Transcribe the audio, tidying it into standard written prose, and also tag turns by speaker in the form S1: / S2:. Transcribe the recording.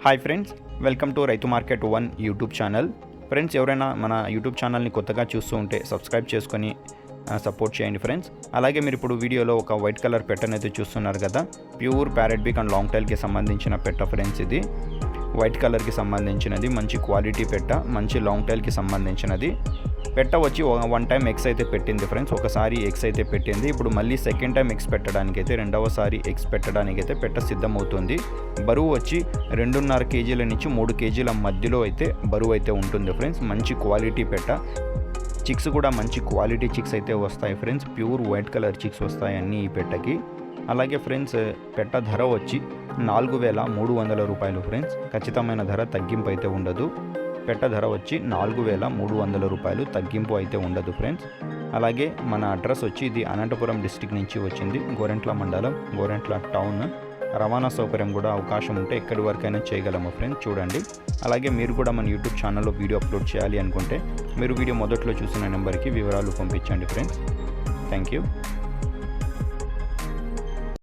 S1: Hi friends, welcome to రైతు market 1 YouTube channel. Friends, ఎవరైనా మన యూట్యూబ్ ఛానల్ని కొత్తగా చూస్తూ ఉంటే సబ్స్క్రైబ్ చేసుకొని సపోర్ట్ చేయండి ఫ్రెండ్స్. అలాగే మీరు ఇప్పుడు వీడియోలో ఒక వైట్ కలర్ పెట్టనైతే చూస్తున్నారు కదా, ప్యూర్ ప్యారెట్ బీక్ అండ్ లాంగ్ టైల్కి సంబంధించిన పెట్ట ఫ్రెండ్స్. ఇది వైట్ కలర్కి సంబంధించినది, మంచి క్వాలిటీ పెట్ట, మంచి లాంగ్ టైల్కి సంబంధించినది. పెట్ట వచ్చి 1 టైం ఎగ్స్ అయితే పెట్టింది ఫ్రెండ్స్, ఒకసారి ఎగ్స్ అయితే పెట్టింది. ఇప్పుడు మళ్ళీ సెకండ్ టైం ఎగ్స్ పెట్టడానికైతే, రెండవసారి ఎగ్స్ పెట్టడానికైతే పెట్ట సిద్ధమవుతుంది. బరువు వచ్చి 2.5 కేజీల నుంచి 3 కేజీల మధ్యలో అయితే బరువు అయితే ఉంటుంది ఫ్రెండ్స్. మంచి క్వాలిటీ పెట్ట. చిక్స్ కూడా మంచి క్వాలిటీ చిక్స్ అయితే వస్తాయి friends. Pure white colour chicks వస్తాయి అన్నీ ఈ పెట్టకి. అలాగే ఫ్రెండ్స్, పెట్ట ధర వచ్చి 4,300 రూపాయలు ఫ్రెండ్స్. ఖచ్చితమైన ధర తగ్గింపు అయితే ఉండదు. పెట్ట ధర వచ్చి 4,300 రూపాయలు, తగ్గింపు అయితే ఉండదు ఫ్రెండ్స్. అలాగే మన అడ్రస్ వచ్చి ఇది అనంతపురం డిస్టిక్ నుంచి వచ్చింది, గోరెంట్ల మండలం, గోరెంట్ల టౌన్. రవాణా సౌకర్యం కూడా అవకాశం ఉంటే ఎక్కడి వరకైనా చేయగలము ఫ్రెండ్స్. చూడండి. అలాగే మీరు కూడా మన యూట్యూబ్ ఛానల్లో వీడియో అప్లోడ్ చేయాలి అనుకుంటే మీరు వీడియో మొదట్లో చూసిన నెంబర్కి వివరాలు పంపించండి ఫ్రెండ్స్. Thank you.